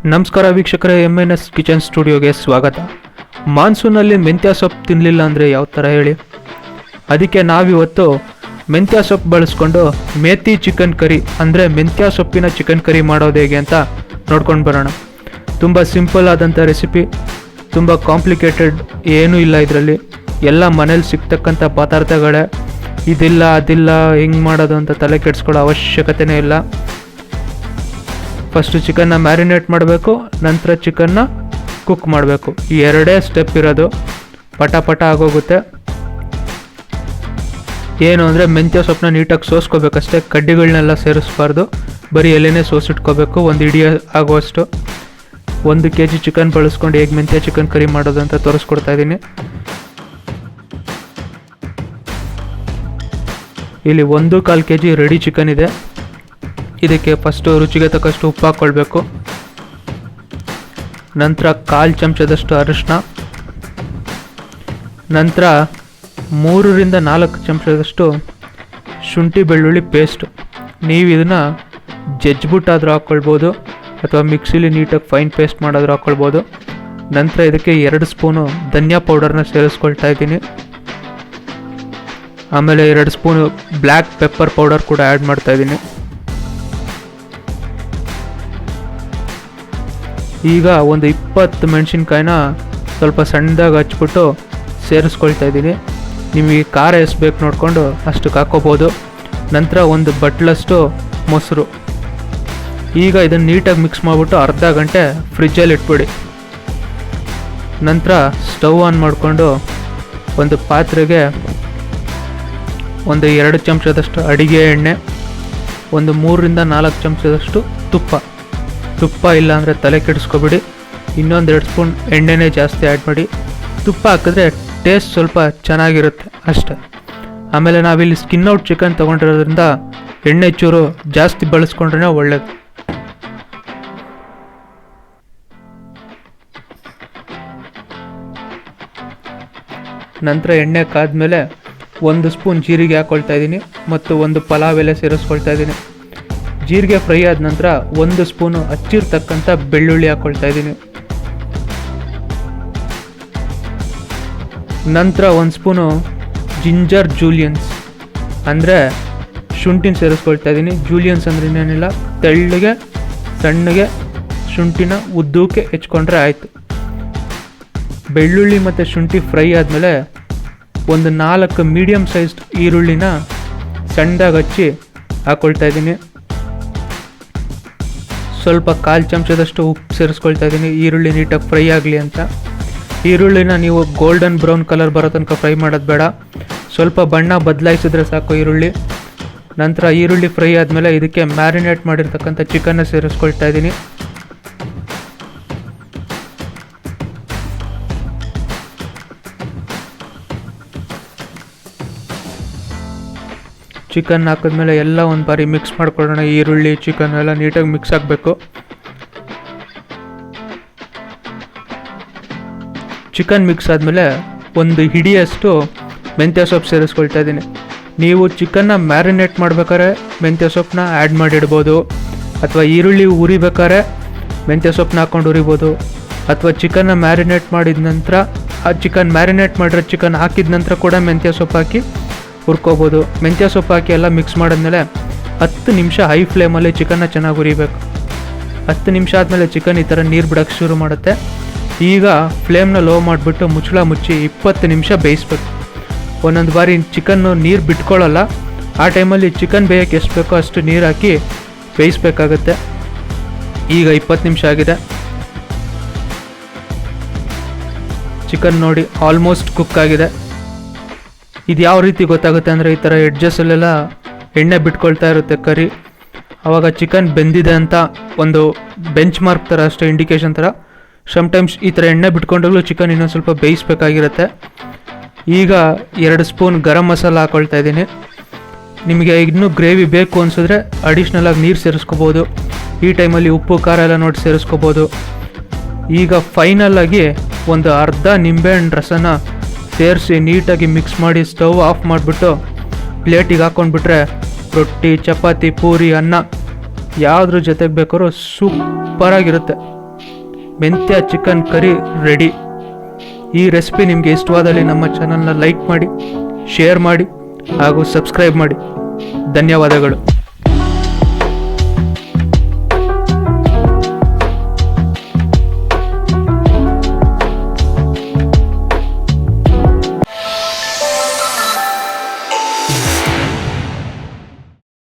ನಮಸ್ಕಾರ ವೀಕ್ಷಕರೇ, MNS kitchen ಸ್ಟುಡಿಯೋಗೆ ಸ್ವಾಗತ. ಮಾನ್ಸೂನಲ್ಲಿ ಮೆಂತ್ಯ ಸೊಪ್ಪು ತಿನ್ನಲಿಲ್ಲ ಅಂದರೆ ಯಾವ ಥರ ಹೇಳಿ. ಅದಕ್ಕೆ ನಾವಿವತ್ತು ಮೆಂತ್ಯ ಸೊಪ್ಪು ಬಳಸ್ಕೊಂಡು ಮೇಥಿ ಚಿಕನ್ ಕರಿ ಅಂದರೆ ಮೆಂತ್ಯ ಸೊಪ್ಪಿನ ಚಿಕನ್ ಕರಿ ಮಾಡೋದು ಹೇಗೆ ಅಂತ ನೋಡ್ಕೊಂಡು ಬರೋಣ. ತುಂಬ ಸಿಂಪಲ್ ಆದಂಥ ರೆಸಿಪಿ, ತುಂಬ ಕಾಂಪ್ಲಿಕೇಟೆಡ್ ಏನೂ ಇಲ್ಲ ಇದರಲ್ಲಿ. ಎಲ್ಲ ಮನೇಲಿ ಸಿಗ್ತಕ್ಕಂಥ ಪದಾರ್ಥಗಳೇ. ಇದಿಲ್ಲ ಅದಿಲ್ಲ ಹೆಂಗೆ ಮಾಡೋದು ಅಂತ ತಲೆ ಕೆಡಿಸ್ಕೊಳ್ಳೋ ಅವಶ್ಯಕತೆಯೇ ಇಲ್ಲ. ಫಸ್ಟು ಚಿಕನ್ನ ಮ್ಯಾರಿನೇಟ್ ಮಾಡಬೇಕು, ನಂತರ ಚಿಕನ್ನ ಕುಕ್ ಮಾಡಬೇಕು. ಈ ಎರಡೇ ಸ್ಟೆಪ್ ಇರೋದು. ಪಟ ಆಗೋಗುತ್ತೆ. ಏನು ಅಂದರೆ ಮೆಂತ್ಯ ಸೊಪ್ಪನ್ನ ನೀಟಾಗಿ ಸೋಸ್ಕೋಬೇಕಷ್ಟೇ, ಕಡ್ಡಿಗಳನ್ನೆಲ್ಲ ಸೇರಿಸ್ಬಾರ್ದು, ಬರೀ ಎಲೆನೇ ಸೋಸಿಟ್ಕೋಬೇಕು. ಒಂದು ಇಡೀ ಆಗುವಷ್ಟು 1 kg ಚಿಕನ್ ಬಳಸ್ಕೊಂಡು ಹೇಗೆ ಮೆಂತ್ಯ ಚಿಕನ್ ಕರಿ ಮಾಡೋದು ಅಂತ ತೋರಿಸ್ಕೊಡ್ತಾ ಇದ್ದೀನಿ. ಇಲ್ಲಿ 1/4 kg ರೆಡಿ ಚಿಕನ್ ಇದೆ. ಇದಕ್ಕೆ ಫಸ್ಟು ರುಚಿಗೆ ತಕ್ಕಷ್ಟು ಉಪ್ಪು ಹಾಕ್ಕೊಳ್ಬೇಕು. ನಂತರ 1/4 ಚಮಚದಷ್ಟು ಅರಿಶಿನ, ನಂತರ 3ರಿಂದ 4 ಚಮಚದಷ್ಟು ಶುಂಠಿ ಬೆಳ್ಳುಳ್ಳಿ ಪೇಸ್ಟ್. ನೀವು ಇದನ್ನು ಜಜ್ಜಿಬಿಟ್ಟಾದರೂ ಹಾಕ್ಕೊಳ್ಬೋದು ಅಥವಾ ಮಿಕ್ಸಿಲಿ ನೀಟಾಗಿ ಫೈನ್ ಪೇಸ್ಟ್ ಮಾಡೋದ್ರೂ ಹಾಕ್ಕೊಳ್ಬೋದು. ನಂತರ ಇದಕ್ಕೆ 2 ಸ್ಪೂನು ಧನಿಯಾ ಪೌಡರ್ನ ಸೇರಿಸ್ಕೊಳ್ತಾ ಇದ್ದೀನಿ. ಆಮೇಲೆ 2 ಸ್ಪೂನು ಬ್ಲ್ಯಾಕ್ ಪೆಪ್ಪರ್ ಪೌಡರ್ ಕೂಡ ಆ್ಯಡ್ ಮಾಡ್ತಾ ಇದ್ದೀನಿ. ಈಗ ಒಂದು 20 ಮೆಣಸಿನ್ಕಾಯಿನ ಸ್ವಲ್ಪ ಸಣ್ಣದಾಗಿ ಹಚ್ಬಿಟ್ಟು ಸೇರಿಸ್ಕೊಳ್ತಾ ಇದ್ದೀನಿ. ನಿಮಗೆ ಖಾರ ಎಷ್ಟು ಬೇಕು ನೋಡಿಕೊಂಡು ಅಷ್ಟಕ್ಕೆ ಹಾಕ್ಕೋಬೋದು. ನಂತರ 1 ಬಟ್ಲಷ್ಟು ಮೊಸರು. ಈಗ ಇದನ್ನು ನೀಟಾಗಿ ಮಿಕ್ಸ್ ಮಾಡಿಬಿಟ್ಟು ಅರ್ಧ ಗಂಟೆ ಫ್ರಿಜ್ಜಲ್ಲಿ ಇಟ್ಬಿಡಿ. ನಂತರ ಸ್ಟವ್ ಆನ್ ಮಾಡಿಕೊಂಡು ಒಂದು ಪಾತ್ರೆಗೆ 2 ಚಮಚದಷ್ಟು ಅಡಿಗೆ ಎಣ್ಣೆ, 3ರಿಂದ 4 ಚಮಚದಷ್ಟು ತುಪ್ಪ ಇಲ್ಲ ಅಂದರೆ ತಲೆ ಕೆಡಿಸ್ಕೊಬಿಡಿ. 2 ಸ್ಪೂನ್ ಎಣ್ಣೆನೇ ಜಾಸ್ತಿ ಆ್ಯಡ್ ಮಾಡಿ. ತುಪ್ಪ ಹಾಕಿದ್ರೆ ಟೇಸ್ಟ್ ಸ್ವಲ್ಪ ಚೆನ್ನಾಗಿರುತ್ತೆ ಅಷ್ಟೆ. ಆಮೇಲೆ ನಾವಿಲ್ಲಿ ಸ್ಕಿನ್ ಔಟ್ ಚಿಕನ್ ತೊಗೊಂಡಿರೋದ್ರಿಂದ ಎಣ್ಣೆ ಚೂರು ಜಾಸ್ತಿ ಬಳಸ್ಕೊಂಡ್ರೆ ಒಳ್ಳೆಯದು. ನಂತರ ಎಣ್ಣೆ ಕಾದ್ಮೇಲೆ 1 ಸ್ಪೂನ್ ಜೀರಿಗೆ ಹಾಕ್ಕೊಳ್ತಾ ಇದ್ದೀನಿ ಮತ್ತು 1 ಪಲಾವ್ ಎಲೆ ಸೇರಿಸ್ಕೊಳ್ತಾ ಇದ್ದೀನಿ. ಜೀರಿಗೆ ಫ್ರೈ ಆದ ನಂತರ 1 ಸ್ಪೂನು ಹಚ್ಚಿರ್ತಕ್ಕಂಥ ಬೆಳ್ಳುಳ್ಳಿ ಹಾಕ್ಕೊಳ್ತಾ ಇದ್ದೀನಿ. ನಂತರ 1 ಸ್ಪೂನು ಜಿಂಜರ್ ಜೂಲಿಯನ್ಸ್ ಅಂದರೆ ಶುಂಠಿನ ಸೇರಿಸ್ಕೊಳ್ತಾ ಇದ್ದೀನಿ. ಜೂಲಿಯನ್ಸ್ ಅಂದ್ರೆ ಇನ್ನೇನಿಲ್ಲ, ತೆಳ್ಳಗೆ ಸಣ್ಣಗೆ ಶುಂಠಿನ ಉದ್ದಕ್ಕೆ ಹೆಚ್ಕೊಂಡ್ರೆ ಆಯಿತು. ಬೆಳ್ಳುಳ್ಳಿ ಮತ್ತು ಶುಂಠಿ ಫ್ರೈ ಆದಮೇಲೆ 4 ಮೀಡಿಯಮ್ ಸೈಜ್ಡ್ ಈರುಳ್ಳಿನ ಸಣ್ಣದಾಗಿ ಹಚ್ಚಿ ಹಾಕ್ಕೊಳ್ತಾ ಇದ್ದೀನಿ. ಸ್ವಲ್ಪ 1/4 ಚಮಚದಷ್ಟು ಉಪ್ಪು ಸೇರಿಸ್ಕೊಳ್ತಾ ಇದ್ದೀನಿ, ಈರುಳ್ಳಿ ನೀಟಾಗಿ ಫ್ರೈ ಆಗಲಿ ಅಂತ. ಈರುಳ್ಳಿನ ನೀವು ಗೋಲ್ಡನ್ ಬ್ರೌನ್ ಕಲರ್ ಬರೋ ತನಕ ಫ್ರೈ ಮಾಡೋದು ಬೇಡ, ಸ್ವಲ್ಪ ಬಣ್ಣ ಬದಲಾಯಿಸಿದ್ರೆ ಸಾಕು ಈರುಳ್ಳಿ. ನಂತರ ಈರುಳ್ಳಿ ಫ್ರೈ ಆದಮೇಲೆ ಇದಕ್ಕೆ ಮ್ಯಾರಿನೇಟ್ ಮಾಡಿರ್ತಕ್ಕಂಥ ಚಿಕನ್ನ ಸೇರಿಸ್ಕೊಳ್ತಾ ಇದ್ದೀನಿ. ಚಿಕನ್ ಹಾಕಿದ್ಮೇಲೆ ಎಲ್ಲ ಒಂದು ಬಾರಿ ಮಿಕ್ಸ್ ಮಾಡ್ಕೊಳ್ಳೋಣ. ಈರುಳ್ಳಿ ಚಿಕನ್ ಎಲ್ಲ ನೀಟಾಗಿ ಮಿಕ್ಸ್ ಆಗಬೇಕು. ಚಿಕನ್ ಮಿಕ್ಸ್ ಆದಮೇಲೆ 1 ಹಿಡಿಯಷ್ಟು ಮೆಂತ್ಯ ಸೊಪ್ಪು ಸೇರಿಸ್ಕೊಳ್ತಾ ಇದ್ದೀನಿ. ನೀವು ಚಿಕನ್ನ ಮ್ಯಾರಿನೇಟ್ ಮಾಡ್ಬೇಕಾದ್ರೆ ಮೆಂತ್ಯ ಸೊಪ್ಪನ್ನ ಆ್ಯಡ್ ಮಾಡಿಡ್ಬೋದು, ಅಥವಾ ಈರುಳ್ಳಿ ಉರಿಬೇಕಾದ್ರೆ ಮೆಂತ್ಯ ಸೊಪ್ಪನ್ನ ಹಾಕ್ಕೊಂಡು ಉರಿಬೋದು, ಅಥವಾ ಚಿಕನ್ನ ಮ್ಯಾರಿನೇಟ್ ಮಾಡಿದ ನಂತರ ಮ್ಯಾರಿನೇಟ್ ಮಾಡಿರೋ ಚಿಕನ್ ಹಾಕಿದ ನಂತರ ಕೂಡ ಮೆಂತ್ಯ ಸೊಪ್ಪು ಹಾಕಿ ಹುರ್ಕೋಬೋದು. ಮೆಂತ್ಯ ಸೊಪ್ಪು ಹಾಕಿ ಎಲ್ಲ ಮಿಕ್ಸ್ ಮಾಡಿದ್ಮೇಲೆ 10 ನಿಮಿಷ ಹೈ ಫ್ಲೇಮಲ್ಲಿ ಚಿಕನ್ನ ಚೆನ್ನಾಗಿ ಹುರಿಬೇಕು. 10 ನಿಮಿಷ ಆದಮೇಲೆ ಚಿಕನ್ ಈ ಥರ ನೀರು ಬಿಡೋಕ್ಕೆ ಶುರು ಮಾಡುತ್ತೆ. ಈಗ ಫ್ಲೇಮ್ನ ಲೋ ಮಾಡಿಬಿಟ್ಟು ಮುಚ್ಚಳ ಮುಚ್ಚಿ 20 ನಿಮಿಷ ಬೇಯಿಸ್ಬೇಕು. ಒಂದೊಂದು ಬಾರಿ ಚಿಕನ್ನು ನೀರು ಬಿಟ್ಕೊಳ್ಳಲ್ಲ. ಆ ಟೈಮಲ್ಲಿ ಚಿಕನ್ ಬೇಯೋಕ್ಕೆ ಎಷ್ಟು ಬೇಕೋ ಅಷ್ಟು ನೀರು ಹಾಕಿ ಬೇಯಿಸ್ಬೇಕಾಗತ್ತೆ. ಈಗ 20 ನಿಮಿಷ ಆಗಿದೆ. ಚಿಕನ್ ನೋಡಿ ಆಲ್ಮೋಸ್ಟ್ ಕುಕ್ ಆಗಿದೆ. ಇದು ಯಾವ ರೀತಿ ಗೊತ್ತಾಗುತ್ತೆ ಅಂದರೆ, ಈ ಥರ ಎಡ್ಜಸ್ಸಲ್ಲೆಲ್ಲ ಎಣ್ಣೆ ಬಿಟ್ಕೊಳ್ತಾ ಇರುತ್ತೆ ಕರಿ, ಆವಾಗ ಚಿಕನ್ ಬೆಂದಿದೆ ಅಂತ ಒಂದು ಬೆಂಚ್ ಮಾರ್ಕ್ ಥರ ಅಷ್ಟೇ, ಇಂಡಿಕೇಶನ್ ಥರ. ಸಮ್ಟೈಮ್ಸ್ ಈ ಥರ ಎಣ್ಣೆ ಬಿಟ್ಕೊಂಡಾಗಲೂ ಚಿಕನ್ ಇನ್ನೊಂದು ಸ್ವಲ್ಪ ಬೇಯಿಸ್ಬೇಕಾಗಿರುತ್ತೆ. ಈಗ 2 ಸ್ಪೂನ್ ಗರಂ ಮಸಾಲ ಹಾಕ್ಕೊಳ್ತಾ ಇದ್ದೀನಿ. ನಿಮಗೆ ಇನ್ನೂ ಗ್ರೇವಿ ಬೇಕು ಅನಿಸಿದ್ರೆ ಅಡಿಷ್ನಲಾಗಿ ನೀರು ಸೇರಿಸ್ಕೋಬೋದು. ಈ ಟೈಮಲ್ಲಿ ಉಪ್ಪು ಖಾರ ಎಲ್ಲ ನೋಡಿ ಸೇರಿಸ್ಕೋಬೋದು. ಈಗ ಫೈನಲಾಗಿ ಒಂದು ಅರ್ಧ ನಿಂಬೆಹಣ್ಣು ರಸನ ಸೇರಿಸಿ ನೀಟಾಗಿ ಮಿಕ್ಸ್ ಮಾಡಿ ಸ್ಟವ್ ಆಫ್ ಮಾಡಿಬಿಟ್ಟು ಪ್ಲೇಟಿಗೆ ಹಾಕ್ಕೊಂಡ್ಬಿಟ್ರೆ ರೊಟ್ಟಿ, ಚಪಾತಿ, ಪೂರಿ, ಅನ್ನ ಯಾವುದ್ರ ಜೊತೆಗೆ ಬೇಕಾದ್ರೂ ಸೂಪರಾಗಿರುತ್ತೆ. ಮೆಂತ್ಯ ಚಿಕನ್ ಕರಿ ರೆಡಿ. ಈ ರೆಸಿಪಿ ನಿಮಗೆ ಇಷ್ಟವಾದಲ್ಲಿ ನಮ್ಮ ಚಾನಲ್ನ ಲೈಕ್ ಮಾಡಿ, ಶೇರ್ ಮಾಡಿ ಹಾಗೂ ಸಬ್ಸ್ಕ್ರೈಬ್ ಮಾಡಿ. ಧನ್ಯವಾದಗಳು.